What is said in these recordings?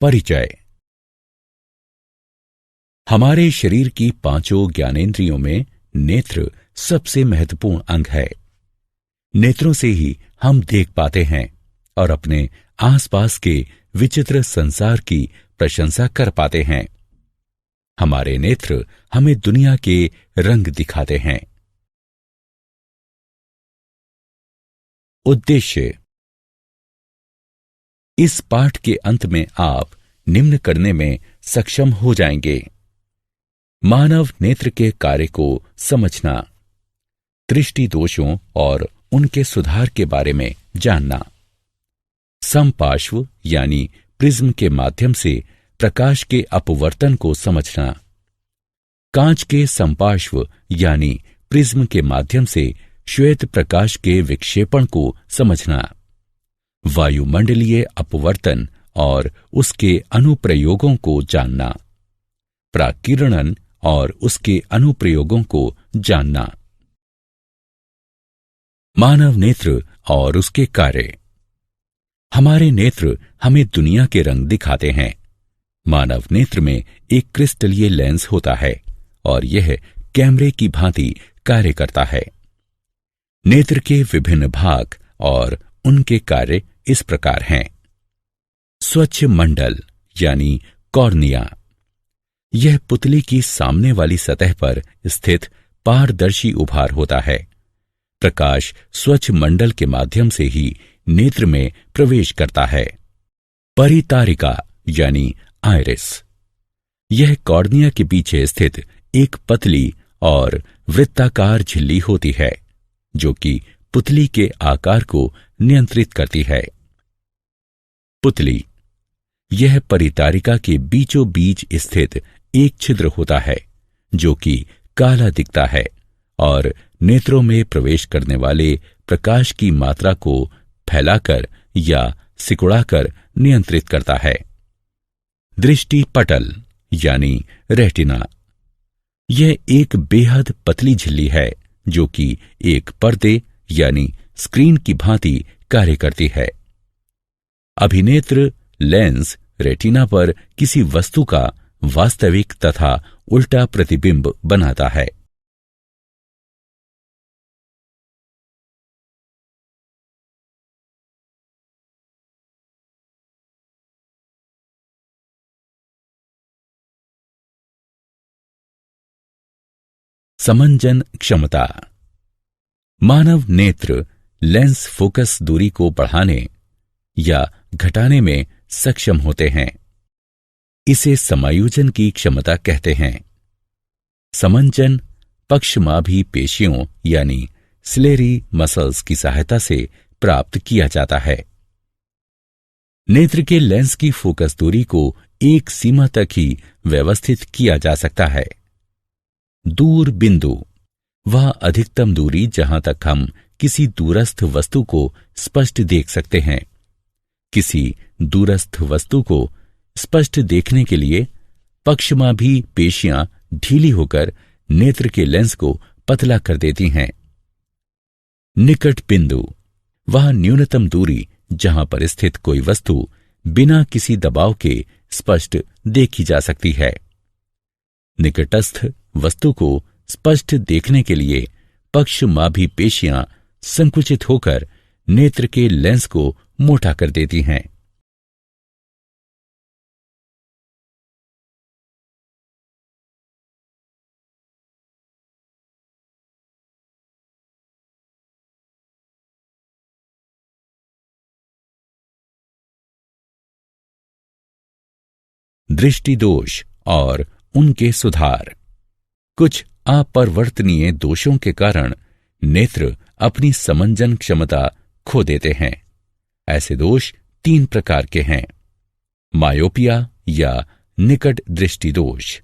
परिचय। हमारे शरीर की पांचों ज्ञानेंद्रियों में नेत्र सबसे महत्वपूर्ण अंग है। नेत्रों से ही हम देख पाते हैं और अपने आसपास के विचित्र संसार की प्रशंसा कर पाते हैं। हमारे नेत्र हमें दुनिया के रंग दिखाते हैं। उद्देश्य। इस पाठ के अंत में आप निम्न करने में सक्षम हो जाएंगे: मानव नेत्र के कार्य को समझना, दृष्टि दोषों और उनके सुधार के बारे में जानना, समपार्श्व यानी प्रिज्म के माध्यम से प्रकाश के अपवर्तन को समझना, कांच के समपार्श्व यानी प्रिज्म के माध्यम से श्वेत प्रकाश के विक्षेपण को समझना, वायुमंडलीय अपवर्तन और उसके अनुप्रयोगों को जानना, प्राकिरणन और उसके अनुप्रयोगों को जानना। मानव नेत्र और उसके कार्य। हमारे नेत्र हमें दुनिया के रंग दिखाते हैं। मानव नेत्र में एक क्रिस्टलीय लेंस होता है और यह कैमरे की भांति कार्य करता है। नेत्र के विभिन्न भाग और उनके कार्य इस प्रकार हैं: स्वच्छ मंडल यानी कॉर्निया, यह पुतली की सामने वाली सतह पर स्थित पारदर्शी उभार होता है। प्रकाश स्वच्छ मंडल के माध्यम से ही नेत्र में प्रवेश करता है। परितारिका यानी आइरिस, यह कॉर्निया के पीछे स्थित एक पतली और वृत्ताकार झिल्ली होती है जो कि पुतली के आकार को नियंत्रित करती है। पुतली, यह परितारिका के बीचों बीच स्थित एक छिद्र होता है जो कि काला दिखता है और नेत्रों में प्रवेश करने वाले प्रकाश की मात्रा को फैलाकर या सिकुड़ाकर नियंत्रित करता है। दृष्टि पटल यानी रेटिना, यह एक बेहद पतली झिल्ली है जो कि एक पर्दे यानी स्क्रीन की भांति कार्य करती है। अभिनेत्र लेंस रेटिना पर किसी वस्तु का वास्तविक तथा उल्टा प्रतिबिंब बनाता है। समंजन क्षमता। मानव नेत्र लेंस फोकस दूरी को बढ़ाने या घटाने में सक्षम होते हैं। इसे समायोजन की क्षमता कहते हैं। समंजन पक्षमाभी पेशियों यानी सिलेरी मसल्स की सहायता से प्राप्त किया जाता है। नेत्र के लेंस की फोकस दूरी को एक सीमा तक ही व्यवस्थित किया जा सकता है। दूर बिंदु, वह अधिकतम दूरी जहां तक हम किसी दूरस्थ वस्तु को स्पष्ट देख सकते हैं। किसी दूरस्थ वस्तु को स्पष्ट देखने के लिए पक्षमाभी पेशियां ढीली होकर नेत्र के लेंस को पतला कर देती हैं। निकट बिंदु, वह न्यूनतम दूरी जहां पर स्थित कोई वस्तु बिना किसी दबाव के स्पष्ट देखी जा सकती है। निकटस्थ वस्तु को स्पष्ट देखने के लिए पक्षमाभी पेशियां संकुचित होकर नेत्र के लेंस को मोटा कर देती हैं। दृष्टि दोष और उनके सुधार। कुछ अपरिवर्तनीय दोषों के कारण नेत्र अपनी समंजन क्षमता खो देते हैं। ऐसे दोष 3 प्रकार के हैं: मायोपिया या निकट दृष्टि दोष।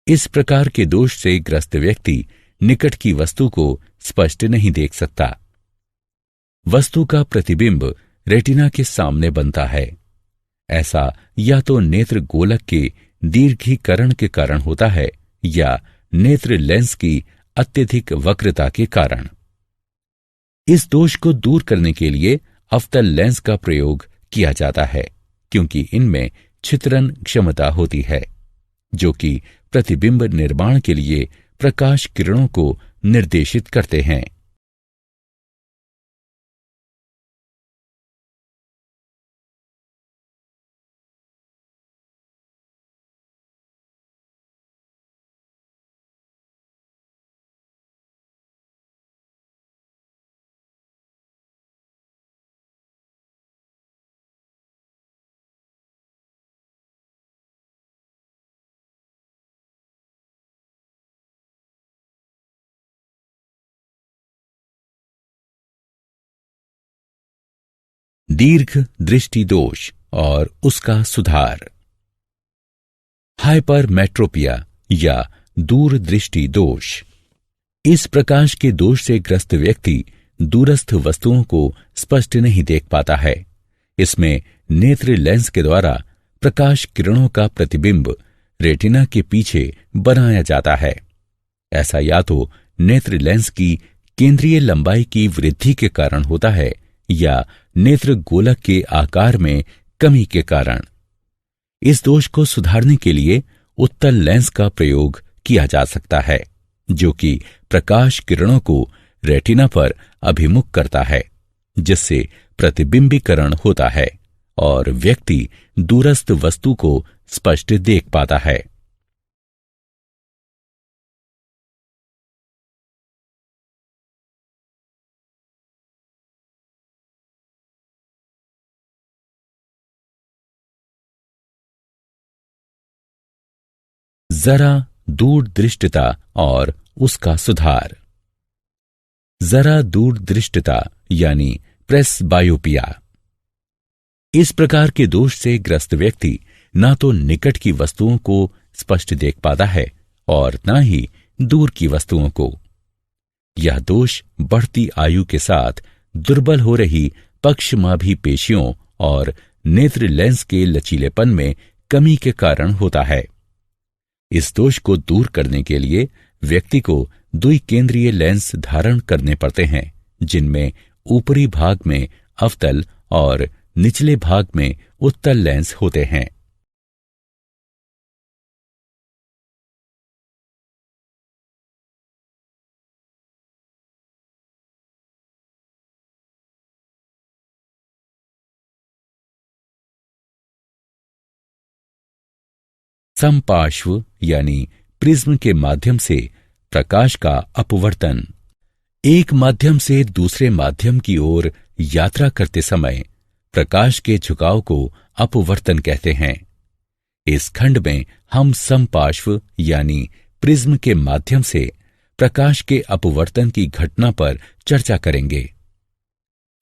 इस प्रकार के दोष से ग्रस्त व्यक्ति निकट की वस्तु को स्पष्ट नहीं देख सकता। वस्तु का प्रतिबिंब रेटिना के सामने बनता है। ऐसा या तो नेत्र गोलक के दीर्घीकरण के कारण होता है या नेत्र लेंस की अत्यधिक वक्रता के कारण। इस दोष को दूर करने के लिए अवतल लेंस का प्रयोग किया जाता है क्योंकि इनमें छितरन क्षमता होती है, जो कि प्रतिबिंब निर्माण के लिए प्रकाश किरणों को निर्देशित करते हैं। दीर्घ दृष्टि दोष और उसका सुधार। हाइपरमेट्रोपिया या दूर दृष्टि दोष। इस प्रकाश के दोष से ग्रस्त व्यक्ति दूरस्थ वस्तुओं को स्पष्ट नहीं देख पाता है। इसमें नेत्र लेंस के द्वारा प्रकाश किरणों का प्रतिबिंब रेटिना के पीछे बनाया जाता है। ऐसा या तो नेत्र लेंस की केंद्रीय लंबाई की वृद्धि के कारण होता है या नेत्र गोलक के आकार में कमी के कारण। इस दोष को सुधारने के लिए उत्तल लेंस का प्रयोग किया जा सकता है, जो कि प्रकाश किरणों को रेटिना पर अभिमुख करता है, जिससे प्रतिबिंबीकरण होता है और व्यक्ति दूरस्थ वस्तु को स्पष्ट देख पाता है। जरा दूरदृष्टिता और उसका सुधार। जरा दूरदृष्टिता यानी प्रेसबायोपिया। इस प्रकार के दोष से ग्रस्त व्यक्ति ना तो निकट की वस्तुओं को स्पष्ट देख पाता है और ना ही दूर की वस्तुओं को। यह दोष बढ़ती आयु के साथ दुर्बल हो रही पक्षमाभी पेशियों और नेत्र लेंस के लचीलेपन में कमी के कारण होता है। इस दोष को दूर करने के लिए व्यक्ति को द्विकेंद्रीय लेंस धारण करने पड़ते हैं, जिनमें ऊपरी भाग में अवतल और निचले भाग में उत्तल लेंस होते हैं। समपार्श्व यानी प्रिज्म के माध्यम से प्रकाश का अपवर्तन। एक माध्यम से दूसरे माध्यम की ओर यात्रा करते समय प्रकाश के झुकाव को अपवर्तन कहते हैं। इस खंड में हम समपार्श्व यानी प्रिज्म के माध्यम से प्रकाश के अपवर्तन की घटना पर चर्चा करेंगे।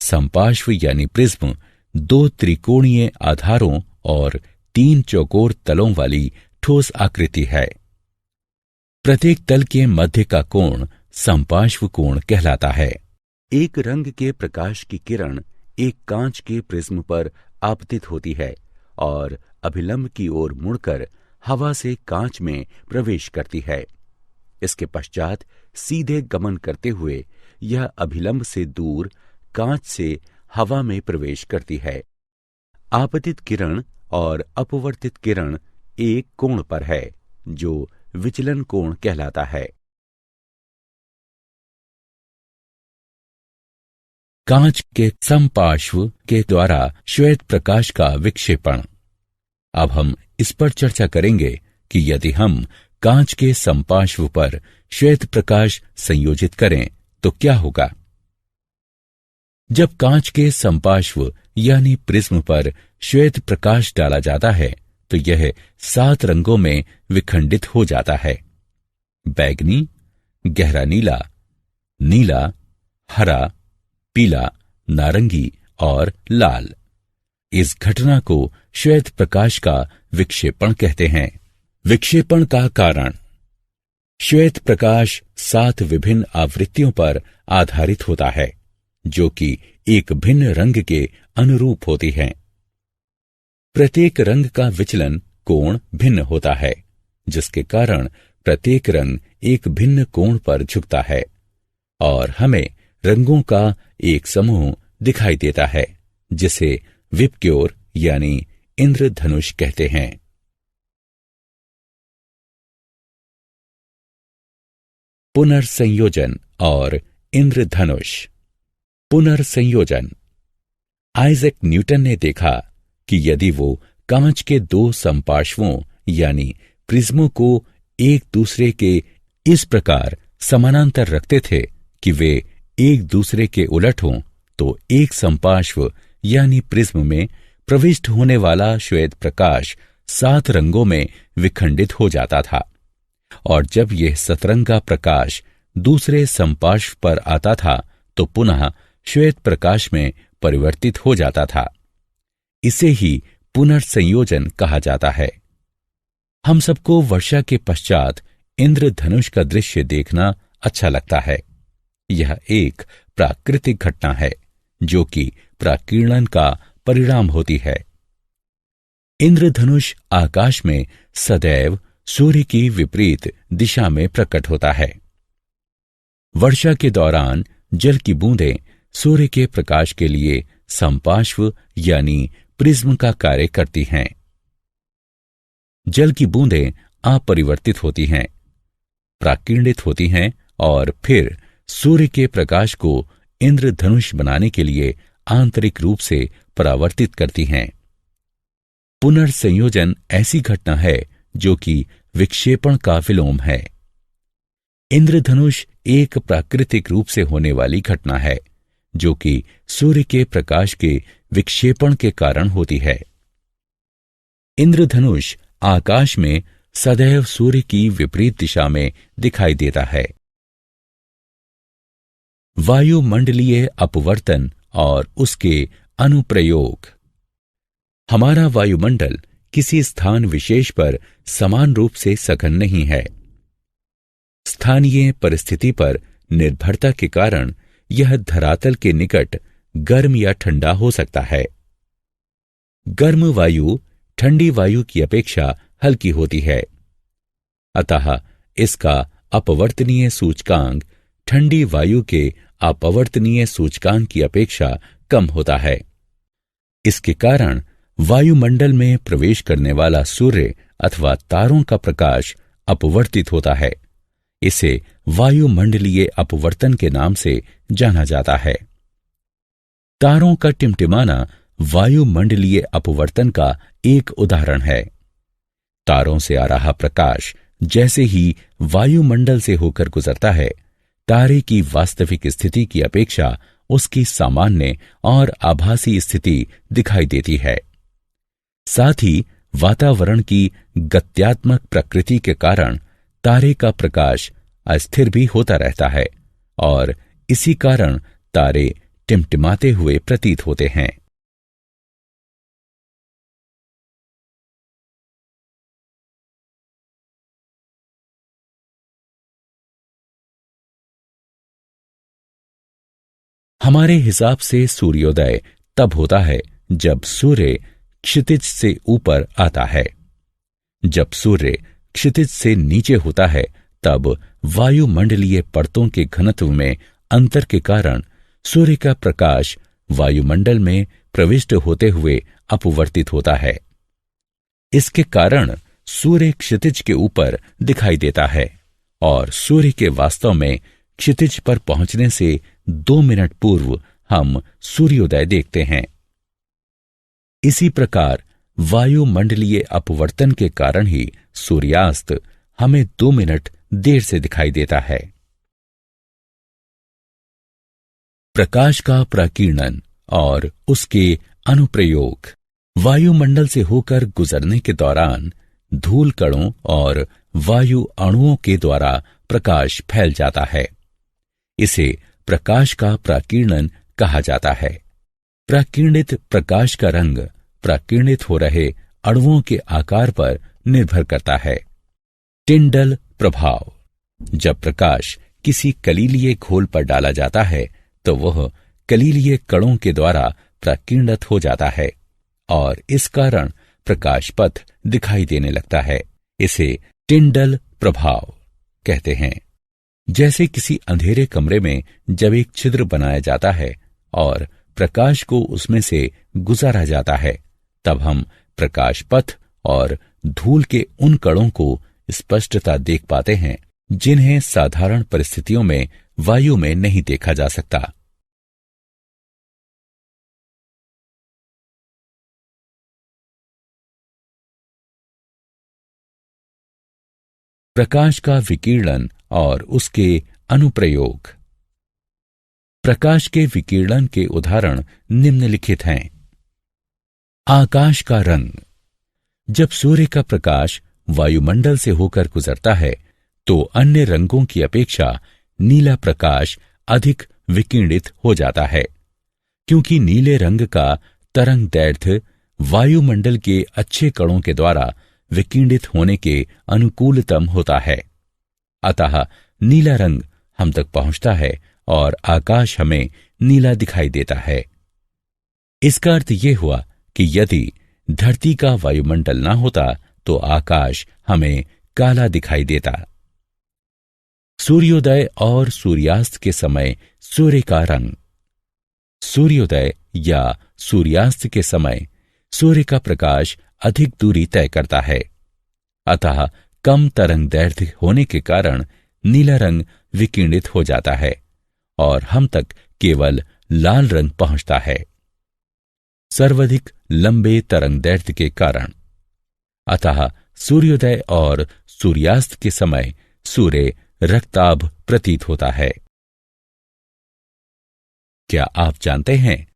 समपार्श्व यानी प्रिज्म दो त्रिकोणीय आधारों और तीन चौकोर तलों वाली ठोस आकृति है। प्रत्येक तल के मध्य का कोण समपार्श्व कोण कहलाता है। एक रंग के प्रकाश की किरण एक कांच के प्रिज्म पर आपतित होती है और अभिलंब की ओर मुड़कर हवा से कांच में प्रवेश करती है। इसके पश्चात सीधे गमन करते हुए यह अभिलंब से दूर कांच से हवा में प्रवेश करती है। आपतित किरण और अपवर्तित किरण एक कोण पर है, जो विचलन कोण कहलाता है। कांच के समपार्श्व के द्वारा श्वेत प्रकाश का विक्षेपण। अब हम इस पर चर्चा करेंगे कि यदि हम कांच के समपार्श्व पर श्वेत प्रकाश संयोजित करें तो क्या होगा। जब कांच के समपार्श्व यानी प्रिज्म पर श्वेत प्रकाश डाला जाता है तो यह 7 रंगों में विखंडित हो जाता है। बैगनी, गहरा नीला, नीला, हरा, पीला, नारंगी और लाल। इस घटना को श्वेत प्रकाश का विक्षेपण कहते हैं। विक्षेपण का कारण। श्वेत प्रकाश 7 विभिन्न आवृत्तियों पर आधारित होता है, जो कि एक भिन्न रंग के अनुरूप होती हैं। प्रत्येक रंग का विचलन कोण भिन्न होता है, जिसके कारण प्रत्येक रंग एक भिन्न कोण पर झुकता है और हमें रंगों का एक समूह दिखाई देता है, जिसे विबग्योर यानी इंद्रधनुष कहते हैं। पुनर्संयोजन और इंद्रधनुष। पुनर्संयोजन। आइजैक न्यूटन ने देखा कि यदि वो कांच के दो समपार्श्वों यानी प्रिज्मों को एक दूसरे के इस प्रकार समानांतर रखते थे कि वे एक दूसरे के उलट हों, तो एक समपार्श्व यानी प्रिज्म में प्रविष्ट होने वाला श्वेत प्रकाश 7 रंगों में विखंडित हो जाता था, और जब यह सतरंगा प्रकाश दूसरे समपार्श्व पर आता था तो पुनः श्वेत प्रकाश में परिवर्तित हो जाता था। इसे ही पुनर्संयोजन कहा जाता है। हम सबको वर्षा के पश्चात इंद्रधनुष का दृश्य देखना अच्छा लगता है। यह एक प्राकृतिक घटना है जो कि प्राकीर्णन का परिणाम होती है। इंद्रधनुष आकाश में सदैव सूर्य की विपरीत दिशा में प्रकट होता है। वर्षा के दौरान जल की बूंदें सूर्य के प्रकाश के लिए समपार्श्व यानी प्रिज्म का कार्य करती हैं। जल की बूंदें अपरिवर्तित होती हैं, प्राकीर्णित होती हैं और फिर सूर्य के प्रकाश को इंद्रधनुष बनाने के लिए आंतरिक रूप से परावर्तित करती हैं। पुनर्संयोजन ऐसी घटना है जो कि विक्षेपण का विलोम है। इंद्रधनुष एक प्राकृतिक रूप से होने वाली घटना है जो कि सूर्य के प्रकाश के विक्षेपण के कारण होती है। इंद्रधनुष आकाश में सदैव सूर्य की विपरीत दिशा में दिखाई देता है। वायुमंडलीय अपवर्तन और उसके अनुप्रयोग। हमारा वायुमंडल किसी स्थान विशेष पर समान रूप से सघन नहीं है। स्थानीय परिस्थिति पर निर्भरता के कारण यह धरातल के निकट गर्म या ठंडा हो सकता है। गर्म वायु ठंडी वायु की अपेक्षा हल्की होती है, अतः इसका अपवर्तनीय सूचकांक ठंडी वायु के अपवर्तनीय सूचकांक की अपेक्षा कम होता है। इसके कारण वायुमंडल में प्रवेश करने वाला सूर्य अथवा तारों का प्रकाश अपवर्तित होता है। इसे वायुमंडलीय अपवर्तन के नाम से जाना जाता है। तारों का टिमटिमाना वायुमंडलीय अपवर्तन का एक उदाहरण है। तारों से आ रहा प्रकाश जैसे ही वायुमंडल से होकर गुजरता है, तारे की वास्तविक स्थिति की अपेक्षा उसकी सामान्य और आभासी स्थिति दिखाई देती है। साथ ही वातावरण की गत्यात्मक प्रकृति के कारण तारे का प्रकाश अस्थिर भी होता रहता है और इसी कारण तारे टिमटिमाते हुए प्रतीत होते हैं। हमारे हिसाब से सूर्योदय तब होता है जब सूर्य क्षितिज से ऊपर आता है। जब सूर्य क्षितिज से नीचे होता है तब वायुमंडलीय परतों के घनत्व में अंतर के कारण सूर्य का प्रकाश वायुमंडल में प्रविष्ट होते हुए अपवर्तित होता है। इसके कारण सूर्य क्षितिज के ऊपर दिखाई देता है और सूर्य के वास्तव में क्षितिज पर पहुंचने से 2 मिनट पूर्व हम सूर्योदय देखते हैं। इसी प्रकार वायुमंडलीय अपवर्तन के कारण ही सूर्यास्त हमें 2 मिनट देर से दिखाई देता है। प्रकाश का प्राकीर्णन और उसके अनुप्रयोग। वायुमंडल से होकर गुजरने के दौरान धूल कणों और वायु अणुओं के द्वारा प्रकाश फैल जाता है। इसे प्रकाश का प्राकीर्णन कहा जाता है। प्राकीर्णित प्रकाश का रंग प्राकीर्णित हो रहे अणुओं के आकार पर निर्भर करता है। टिंडल प्रभाव। जब प्रकाश किसी कलीलीय घोल पर डाला जाता है तो वह कलीलीय कणों के द्वारा प्राकीर्णित हो जाता है और इस कारण प्रकाश पथ दिखाई देने लगता है। इसे टिंडल प्रभाव कहते हैं। जैसे किसी अंधेरे कमरे में जब एक छिद्र बनाया जाता है और प्रकाश को उसमें से गुजारा जाता है, तब हम प्रकाश पथ और धूल के उन कणों को स्पष्टता देख पाते हैं जिन्हें साधारण परिस्थितियों में वायु में नहीं देखा जा सकता। प्रकाश का विकिरण और उसके अनुप्रयोग। प्रकाश के विकिरण के उदाहरण निम्नलिखित हैं। आकाश का रंग। जब सूर्य का प्रकाश वायुमंडल से होकर गुजरता है तो अन्य रंगों की अपेक्षा नीला प्रकाश अधिक विकिरणित हो जाता है, क्योंकि नीले रंग का तरंगदैर्घ्य वायुमंडल के अच्छे कणों के द्वारा विकिरणित होने के अनुकूलतम होता है। अतः नीला रंग हम तक पहुंचता है और आकाश हमें नीला दिखाई देता है। इसका अर्थ यह हुआ कि यदि धरती का वायुमंडल न होता तो आकाश हमें काला दिखाई देता। सूर्योदय और सूर्यास्त के समय सूर्य का रंग। सूर्योदय या सूर्यास्त के समय सूर्य का प्रकाश अधिक दूरी तय करता है, अतः कम तरंगदैर्घ्य होने के कारण नीला रंग विकिरणित हो जाता है और हम तक केवल लाल रंग पहुंचता है। सर्वाधिक लंबे तरंगदैर्घ्य के कारण, अतः सूर्योदय और सूर्यास्त के समय सूर्य रक्ताभ प्रतीत होता है। क्या आप जानते हैं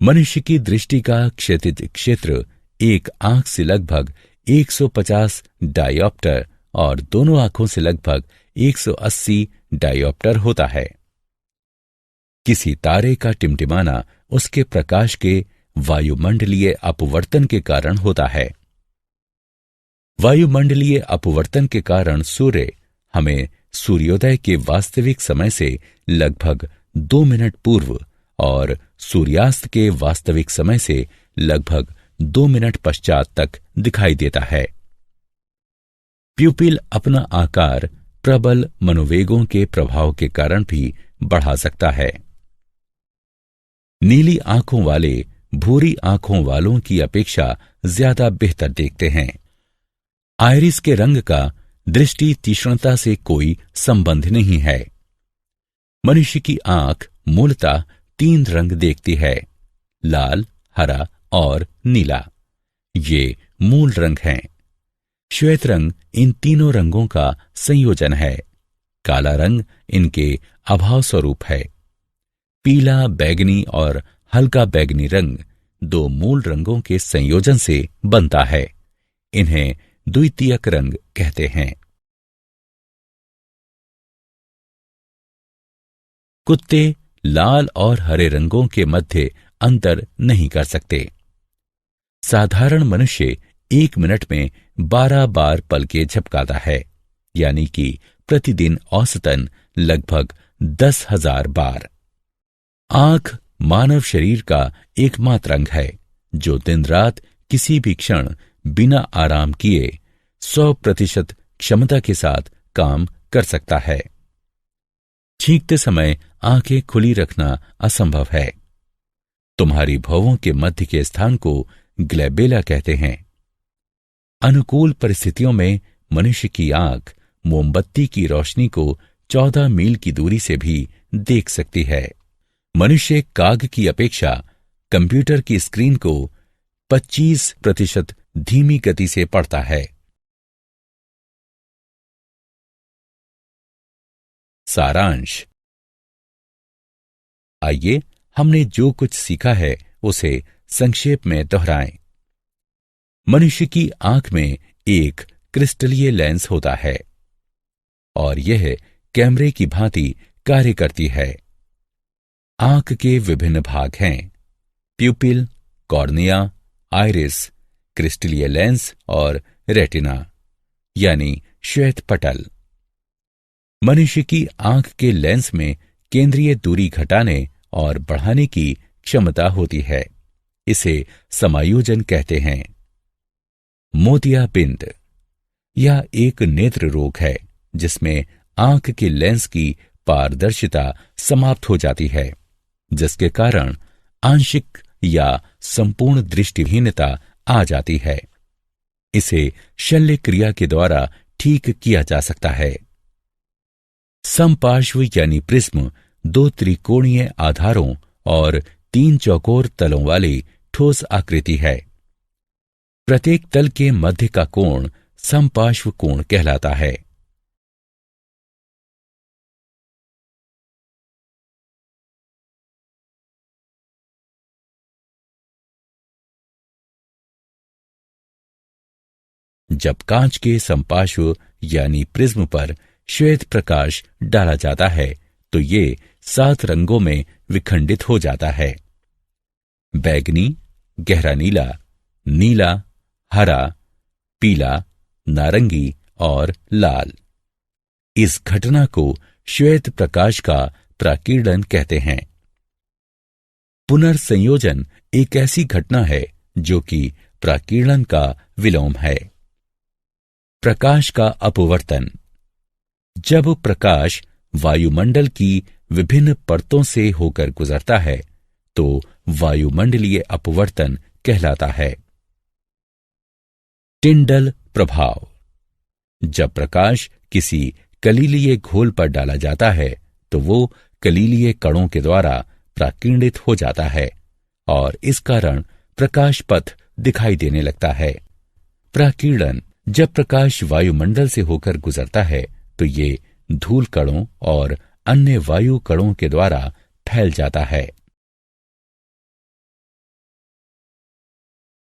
मनुष्य की दृष्टि का क्षैतिज क्षेत्र एक आंख से लगभग 150 डायोप्टर और दोनों आंखों से लगभग 180 डायोप्टर होता है। किसी तारे का टिमटिमाना उसके प्रकाश के वायुमंडलीय अपवर्तन के कारण होता है। वायुमंडलीय अपवर्तन के कारण सूर्य हमें सूर्योदय के वास्तविक समय से लगभग 2 मिनट पूर्व और सूर्यास्त के वास्तविक समय से लगभग 2 मिनट पश्चात तक दिखाई देता है। प्यूपिल अपना आकार प्रबल मनोवेगों के प्रभाव के कारण भी बढ़ा सकता है। नीली आंखों वाले भूरी आंखों वालों की अपेक्षा ज्यादा बेहतर देखते हैं। आइरिस के रंग का दृष्टि तीक्ष्णता से कोई संबंध नहीं है। मनुष्य की आंख मूलतः 3 रंग देखती है, लाल, हरा और नीला। ये मूल रंग हैं। श्वेत रंग इन तीनों रंगों का संयोजन है। काला रंग इनके अभाव स्वरूप है। पीला, बैगनी और हल्का बैगनी रंग 2 मूल रंगों के संयोजन से बनता है। इन्हें द्वितीयक रंग कहते हैं। कुत्ते लाल और हरे रंगों के मध्य अंतर नहीं कर सकते। साधारण मनुष्य 1 मिनट में 12 बार पलकें झपकाता है, यानी कि प्रतिदिन औसतन लगभग 10,000 बार। आंख मानव शरीर का एकमात्र अंग है जो दिन रात किसी भी क्षण बिना आराम किए 100% क्षमता के साथ काम कर सकता है। छींकते समय आंखें खुली रखना असंभव है। तुम्हारी भौहों के मध्य के स्थान को ग्लैबेला कहते हैं। अनुकूल परिस्थितियों में मनुष्य की आंख मोमबत्ती की रोशनी को 14 मील की दूरी से भी देख सकती है। मनुष्य काग की अपेक्षा कंप्यूटर की स्क्रीन को 25% धीमी गति से पढ़ता है। सारांश। आइए हमने जो कुछ सीखा है उसे संक्षेप में दोहराएं। मनुष्य की आंख में एक क्रिस्टलीय लेंस होता है और यह कैमरे की भांति कार्य करती है। आंख के विभिन्न भाग हैं: प्यूपिल, कॉर्निया, आइरिस, क्रिस्टलीय लेंस और रेटिना, यानी श्वेत पटल। मनुष्य की आंख के लेंस में केंद्रीय दूरी घटाने और बढ़ाने की क्षमता होती है। इसे समायोजन कहते हैं। मोतियाबिंद। यह एक नेत्र रोग है जिसमें आंख के लेंस की पारदर्शिता समाप्त हो जाती है, जिसके कारण आंशिक या संपूर्ण दृष्टिहीनता आ जाती है। इसे शल्य क्रिया के द्वारा ठीक किया जा सकता है। समपार्श्व यानी प्रिज्म 2 त्रिकोणीय आधारों और 3 चौकोर तलों वाली ठोस आकृति है। प्रत्येक तल के मध्य का कोण समपार्श्व कोण कहलाता है। जब कांच के समपार्श्व यानी प्रिज्म पर श्वेत प्रकाश डाला जाता है तो ये 7 रंगों में विखंडित हो जाता है। बैंगनी, गहरा नीला, नीला, हरा, पीला, नारंगी और लाल। इस घटना को श्वेत प्रकाश का प्राकीर्णन कहते हैं। पुनर्संयोजन एक ऐसी घटना है जो कि प्राकीर्णन का विलोम है। प्रकाश का अपवर्तन। जब प्रकाश वायुमंडल की विभिन्न परतों से होकर गुजरता है तो वायुमंडलीय अपवर्तन कहलाता है। टिंडल प्रभाव। जब प्रकाश किसी कलीलीय घोल पर डाला जाता है तो वो कलीलीय कणों के द्वारा प्राकीर्णित हो जाता है और इस कारण प्रकाश पथ दिखाई देने लगता है। प्राकीर्णन। जब प्रकाश वायुमंडल से होकर गुजरता है तो ये धूल कणों और अन्य वायु कणों के द्वारा फैल जाता है।